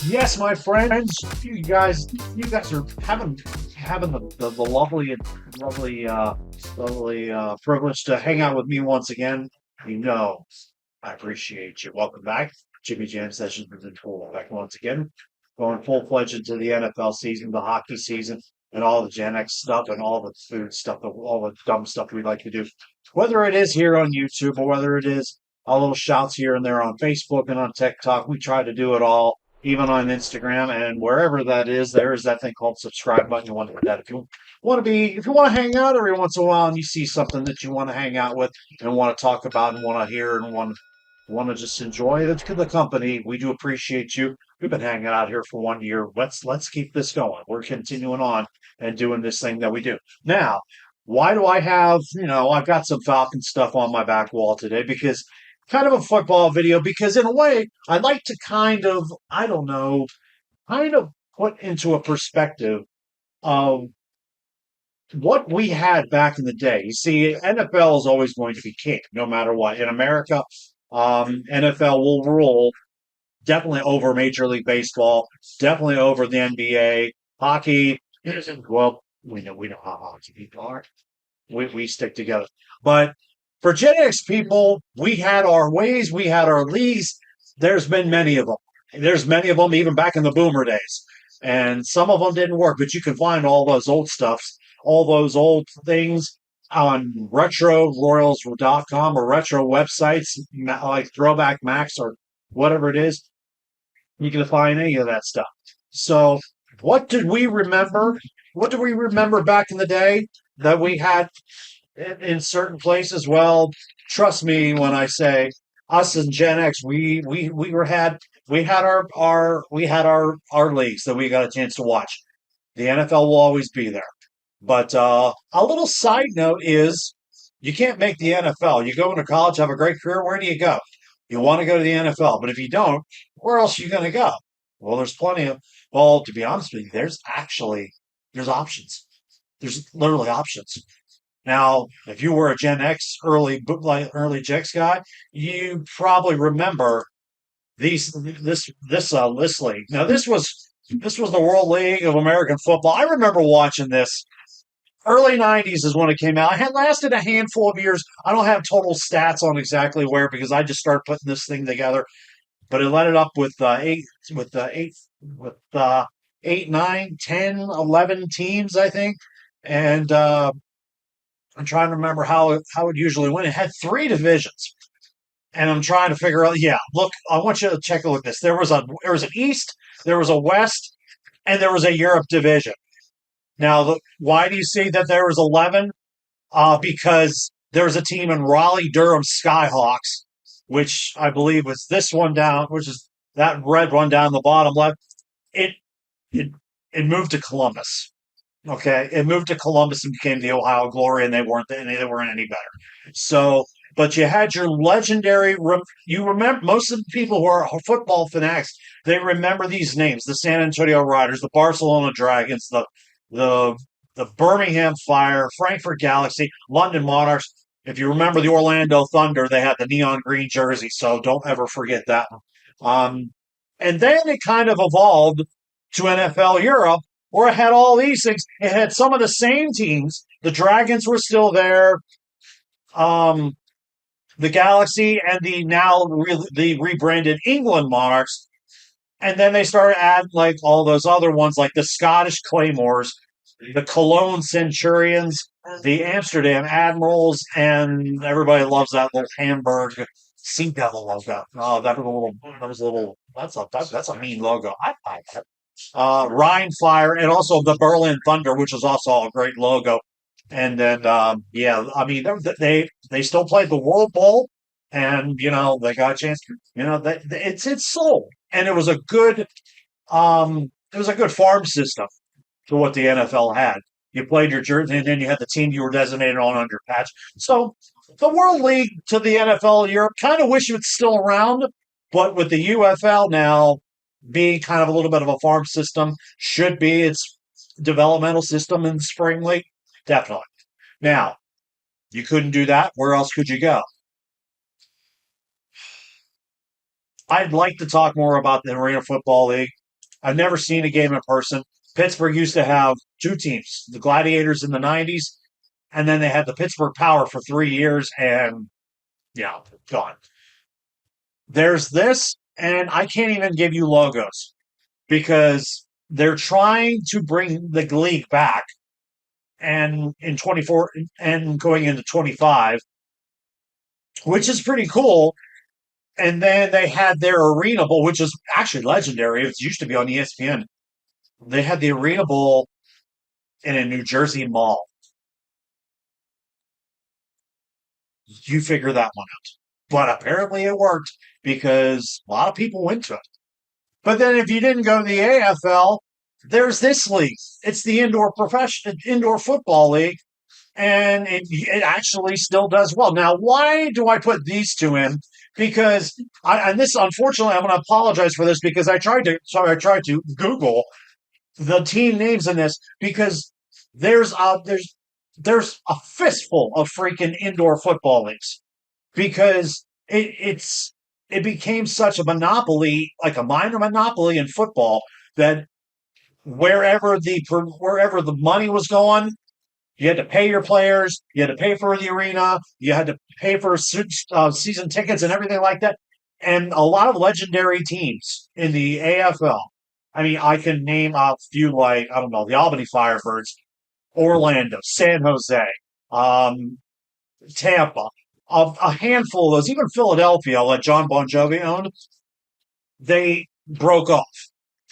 Yes, my friends, you guys are having the lovely privilege to hang out with me once again. You know, I appreciate you. Welcome back, Jimmy Jam Sessions is in full effect once again, going full fledged into the NFL season, the hockey season, and all the GenX stuff and all the food stuff, all the dumb stuff we like to do. Whether it is here on YouTube or whether it is a little shouts here and there on Facebook and on TikTok, we try to do it all even on Instagram and wherever that is, there is that thing called subscribe button. You want to hit that if you want to hang out every once in a while and you see something that you want to hang out with and want to talk about and want to hear and want to just enjoy the company. We do appreciate you. We've been hanging out here for 1 year. Let's keep this going. We're continuing on and doing this thing that we do. Now, why do I have, I've got some Falcon stuff on my back wall today because kind of a football video because in a way I'd like to kind of, I don't know, kind of put into a perspective of what we had back in the day. You see, NFL is always going to be king, no matter what. In America, NFL will rule definitely over Major League Baseball, definitely over the NBA. Hockey, well, we know how hockey people are. We stick together. But for Gen X people, we had our ways, we had our leagues. There's been many of them. There's many of them even back in the boomer days. And some of them didn't work, but you can find all those old stuffs, all those old things on retroroyals.com or retro websites like Throwback Max or whatever it is. You can find any of that stuff. So, what did we remember? What do we remember back in the day that we had in certain places? Well, trust me when I say us and Gen X, we had our leagues that we got a chance to watch. The NFL will always be there. But a little side note is you can't make the NFL. You go into college, have a great career. Where do you go? You want to go to the NFL, but if you don't, where else are you going to go? Well, there's plenty of. Well, to be honest with you, there's options. There's literally options. Now, if you were a Gen X early Gen X guy, you probably remember this league. Now, this was the World League of American Football. I remember watching this. Early 90s is when it came out. It had lasted a handful of years. I don't have total stats on exactly where because I just started putting this thing together. But it ended up with eight, 9, 10, 11 teams, I think. And I'm trying to remember how it usually went. It had three divisions, and I'm trying to figure out. Yeah, look, I want you to take a look at this. There was an East, there was a West, and there was a Europe division. Now, why do you see that there was 11? Because there was a team in Raleigh, Durham Skyhawks, which I believe was this one down, which is that red one down the bottom left. It it it moved to Columbus. Okay, it moved to Columbus and became the Ohio Glory, and they weren't any better. So, but you had your legendary. You remember most of the people who are football fanatics. They remember these names: the San Antonio Riders, the Barcelona Dragons, the the Birmingham Fire, Frankfurt Galaxy, London Monarchs. If you remember the Orlando Thunder, they had the neon green jersey, so don't ever forget that one. And then it kind of evolved to NFL Europe where it had all these things. It had some of the same teams. The Dragons were still there. Um, the Galaxy and the rebranded England Monarchs. And then they started adding like all those other ones, like the Scottish Claymores, the Cologne Centurions, the Amsterdam Admirals, and everybody loves that little Hamburg Sea Devil logo. Oh, that's a mean logo. I like that. Rhine Fire, and also the Berlin Thunder, which is also a great logo. And then, yeah, I mean, they still played the World Bowl, and they got a chance. It's sold, and it was a good farm system to what the NFL had. You played your jersey, and then you had the team you were designated on your patch. So the World League to the NFL Europe kind of wish it's still around, but with the UFL now being kind of a little bit of a farm system, should be its developmental system in spring league, definitely. Now you couldn't do that. Where else could you go? I'd like to talk more about the Arena Football League. I've never seen a game in person. Pittsburgh used to have two teams, the Gladiators in the 90s, and then they had the Pittsburgh Power for 3 years, and yeah, gone. There's this, and I can't even give you logos because they're trying to bring the league back and in 24 and going into 25, which is pretty cool. And then they had their Arena Bowl, which is actually legendary. It used to be on ESPN. They had the Arena Bowl in a New Jersey mall. You figure that one out. But apparently it worked because a lot of people went to it. But then if you didn't go to the AFL, there's this league. It's the indoor football league, and it actually still does well. Now, why do I put these two in? Because and this, unfortunately, I'm going to apologize for this because I tried to Google the team names in this because there's a fistful of freaking indoor football leagues because it became such a monopoly, like a minor monopoly in football that wherever the money was going, you had to pay your players. You had to pay for the arena. You had to pay for season tickets and everything like that. And a lot of legendary teams in the AFL. I mean, I can name a few like, I don't know, the Albany Firebirds, Orlando, San Jose, um, Tampa, a handful of those, even Philadelphia, that John Bon Jovi owned, they broke off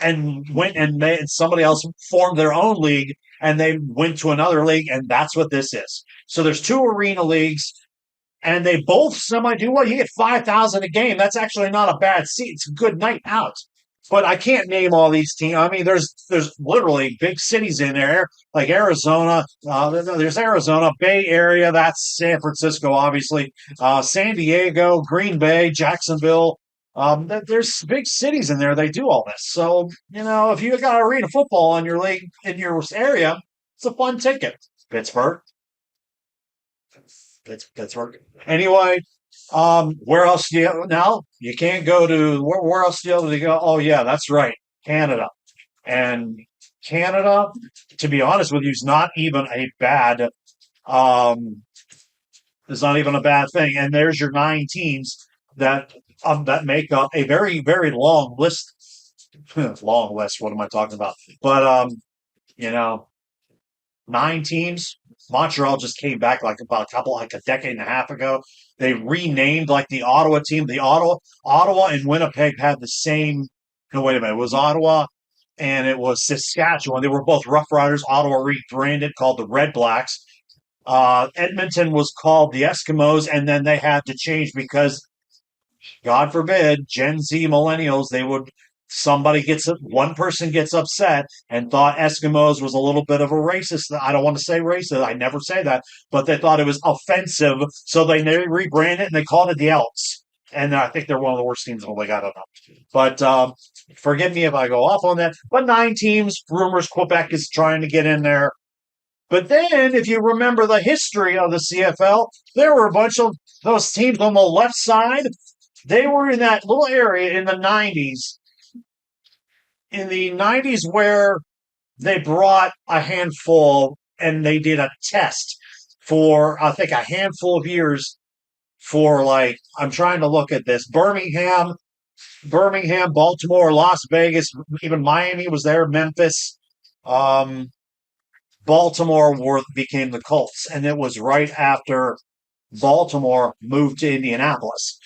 and went and made somebody else formed their own league and they went to another league and that's what this is. So there's two arena leagues and they both semi do well. You get 5,000 a game. That's actually not a bad seat. It's a good night out. But I can't name all these teams. I mean, there's literally big cities in there, like Arizona. There's Arizona, Bay Area. That's San Francisco, obviously. San Diego, Green Bay, Jacksonville. There's big cities in there. They do all this. So if you got arena football in your league in your area, it's a fun ticket. Pittsburgh, Pittsburgh. Anyway, where else do you now? You can't go to where else do you go? Oh yeah, that's right, Canada. And Canada, to be honest with you, um is not even a bad thing. And there's your 9 teams that make up a very, very long list. Long list, what am I talking about? But you know, 9 teams. Montreal just came back like about like a decade and a half ago. They renamed like the Ottawa team. The Ottawa and Winnipeg had the same. No, wait a minute. It was Ottawa and it was Saskatchewan. They were both Rough Riders. Ottawa rebranded called the Red Blacks. Edmonton was called the Eskimos, and then they had to change because God forbid, Gen Z millennials, one person gets upset and thought Eskimos was a little bit of a racist. I don't want to say racist. I never say that, but they thought it was offensive. So they rebranded it and they called it the Elks. And I think they're one of the worst teams in the league. I don't know. But forgive me if I go off on that. But 9 teams, rumors Quebec is trying to get in there. But then, if you remember the history of the CFL, there were a bunch of those teams on the left side. They were in that little area in the 90s where they brought a handful and they did a test for, I think, a handful of years for like, I'm trying to look at this, Birmingham, Baltimore, Las Vegas, even Miami was there, Memphis. Um, became the Colts, and it was right after Baltimore moved to Indianapolis.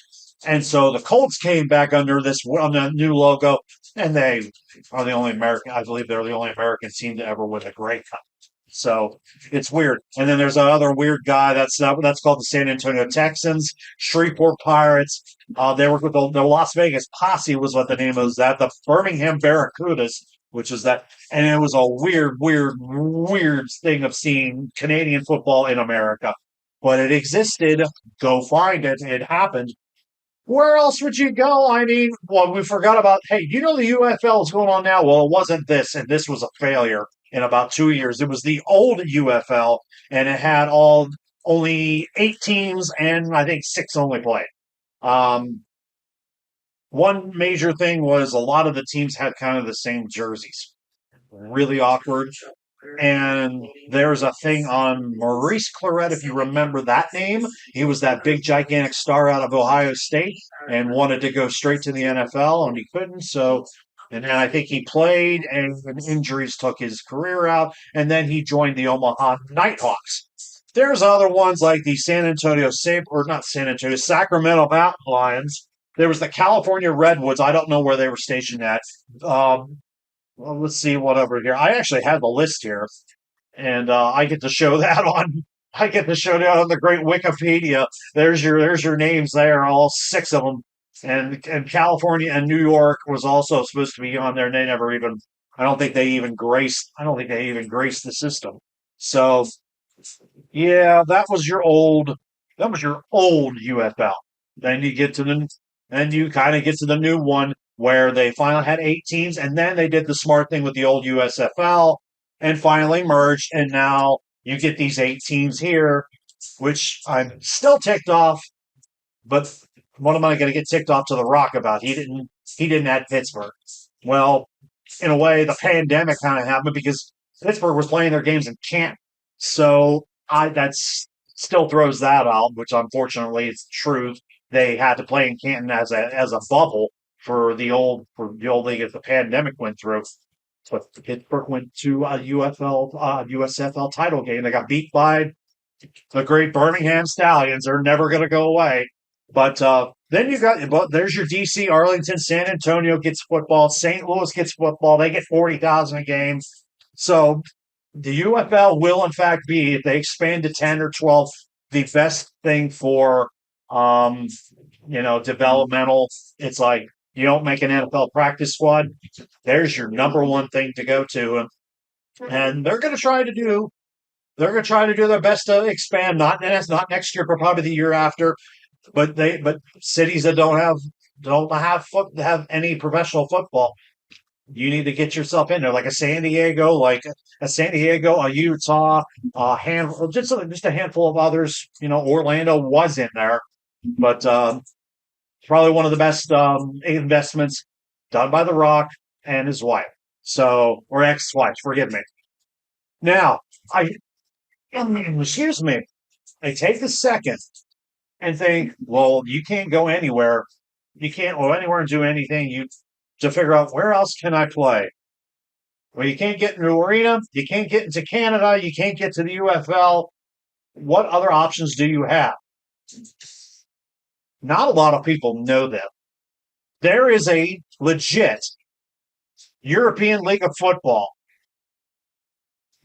And so the Colts came back under this on the new logo, and they are the only American. I believe they're the only American team to ever win a Grey Cup. So it's weird. And then there's another weird guy that's called the San Antonio Texans, Shreveport Pirates. They work with the Las Vegas Posse was what the name was. That the Birmingham Barracudas, which is that, and it was a weird, weird, weird thing of seeing Canadian football in America. But it existed. Go find it. It happened. Where else would you go? I mean, well, we forgot about, hey, you know the UFL is going on now? Well, it wasn't this, and this was a failure in about 2 years. It was the old UFL, and it had only 8 teams, and I think 6 only played. Um, One major thing was a lot of the teams had kind of the same jerseys. Really awkward. And there's a thing on Maurice Claret, if you remember that name. He was that big, gigantic star out of Ohio State and wanted to go straight to the NFL, and he couldn't. So, and then I think he played, and injuries took his career out. And then he joined the Omaha Nighthawks. There's other ones like the San Antonio or not San Antonio, Sacramento Mountain Lions. There was the California Redwoods. I don't know where they were stationed at. Well, let's see what over here. I actually have the list here, and I get to show that on. I get to show that on the great Wikipedia. There's your names there, all six of them, and California and New York was also supposed to be on there. And they never even. I don't think they even graced. I don't think they even graced the system. So yeah, that was your old. That was your old UFL. Then you get to the. Then you kind of get to the new one where they finally had 8 teams, and then they did the smart thing with the old USFL and finally merged, and now you get these 8 teams here, which I'm still ticked off. But what am I going to get ticked off to The Rock about? He didn't add Pittsburgh. Well, in a way, the pandemic kind of happened because Pittsburgh was playing their games in Canton. So I that's still throws that out, which unfortunately is the truth. They had to play in Canton as a bubble for the old league as the pandemic went through. But Pittsburgh went to a USFL title game. They got beat by the great Birmingham Stallions. They're never going to go away. But then there's your DC, Arlington, San Antonio gets football, St. Louis gets football. They get 40,000 a game. So the UFL will, in fact, be, if they expand to 10 or 12, the best thing for, um, developmental. It's like you don't make an NFL practice squad. There's your number one thing to go to. And they're going to try to do their best to expand. Not next year, but probably the year after. But cities that don't have any professional football, you need to get yourself in there, like a San Diego, a Utah, just a handful of others. Orlando was in there, but probably one of the best investments done by The Rock and his wife. So, or ex-wife, forgive me. Now, excuse me, I take a second and think, well, you can't go anywhere. You can't go anywhere and do anything. To figure out where else can I play. Well, you can't get into arena. You can't get into Canada. You can't get to the UFL. What other options do you have? Not a lot of people know them. There is a legit European League of Football.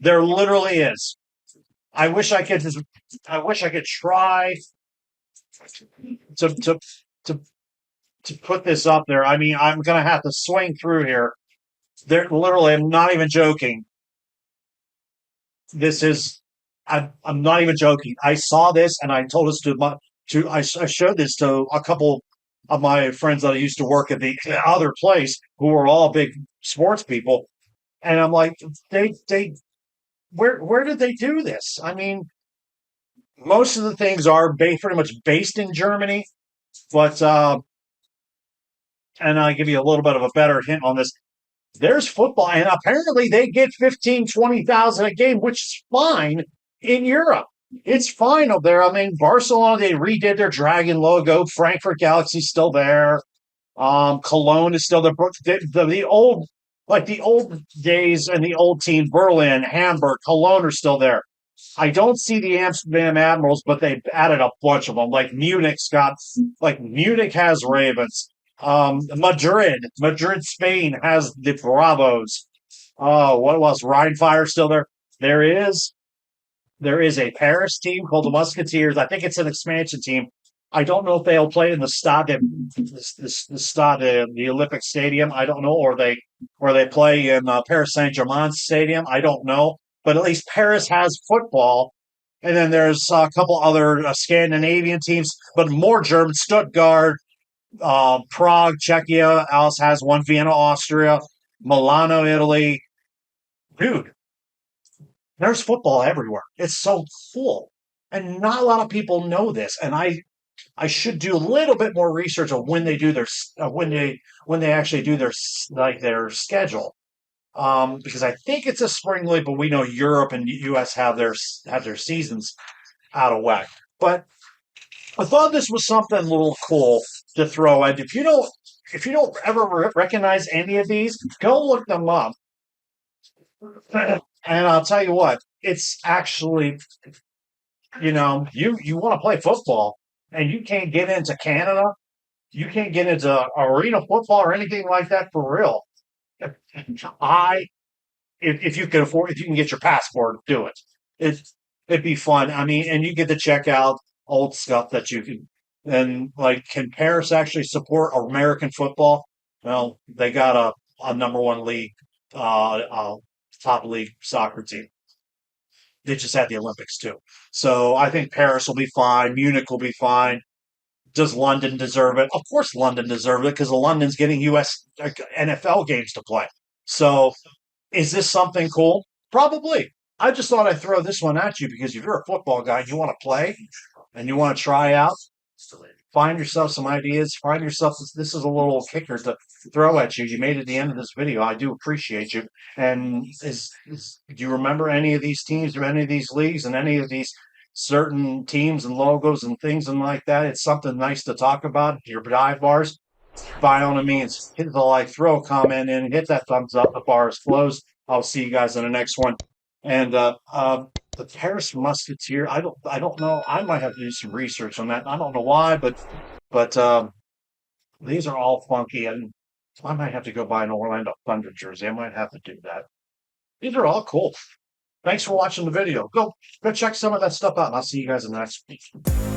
There literally is. I wish I could. I wish I could try to to to to put this up there. I mean, I'm gonna have to swing through here. There literally, I'm not even joking. This is. I'm not even joking. I saw this and I told this I showed this to a couple of my friends that I used to work at the other place who were all big sports people. And I'm like, they where did they do this? I mean, most of the things are pretty much based in Germany, but and I'll give you a little bit of a better hint on this. There's football, and apparently they get 15, 20,000 a game, which is fine in Europe. It's fine up there. I mean, Barcelona, they redid their dragon logo. Frankfurt Galaxy's still there. Cologne is still there. The old, like the old days and the old team, Berlin, Hamburg, Cologne are still there. I don't see the Amsterdam Admirals, but they've added a bunch of them. Like Munich has Ravens. Madrid, Spain has the Bravos. Oh, what was Rheinfire still there? There is there is a Paris team called the Musketeers. I think it's an expansion team. I don't know if they'll play in the the Olympic Stadium. I don't know, or they play in Paris Saint Germain Stadium. I don't know, but at least Paris has football. And then there's a couple other Scandinavian teams, but more German. Stuttgart, Prague, Czechia. Alice has one. Vienna, Austria. Milano, Italy. Dude, there's football everywhere. It's so cool, and not a lot of people know this. And I should do a little bit more research on when they do when they actually do like their schedule. Because I think it's a spring league, but we know Europe and U.S. have their seasons out of whack. But I thought this was something a little cool to throw in. If you don't ever recognize any of these, go look them up. And I'll tell you what, it's actually, you want to play football and you can't get into Canada, you can't get into arena football or anything like that for real. I if you can afford, if you can get your passport, do it. It it'd be fun. I mean, and you get to check out old stuff that you can. And like, can Paris actually support American football? Well, they got a number one league, top league soccer team. They just had the Olympics too, so I think Paris will be fine. Munich will be fine. Does London deserve it? Of course, London deserves it because London's getting U.S. NFL games to play. So is this something cool? Probably. I just thought I'd throw this one at you because if you're a football guy, you want to play and you want to try out, find yourself some ideas, find yourself, this is a little kicker to throw at you. You made it to the end of this video. I do appreciate you. And do you remember any of these teams or any of these leagues and any of these certain teams and logos and things and like that? It's something nice to talk about. Your dive bars, by all means, hit the like, throw a comment in, hit that thumbs up. The bar is closed. I'll see you guys in the next one. And the Paris Musketeer, I don't know. I might have to do some research on that. I don't know why, but these are all funky, and I might have to go buy an Orlando Thunder jersey. I might have to do that. These are all cool. Thanks for watching the video. Go check some of that stuff out, and I'll see you guys in the next one.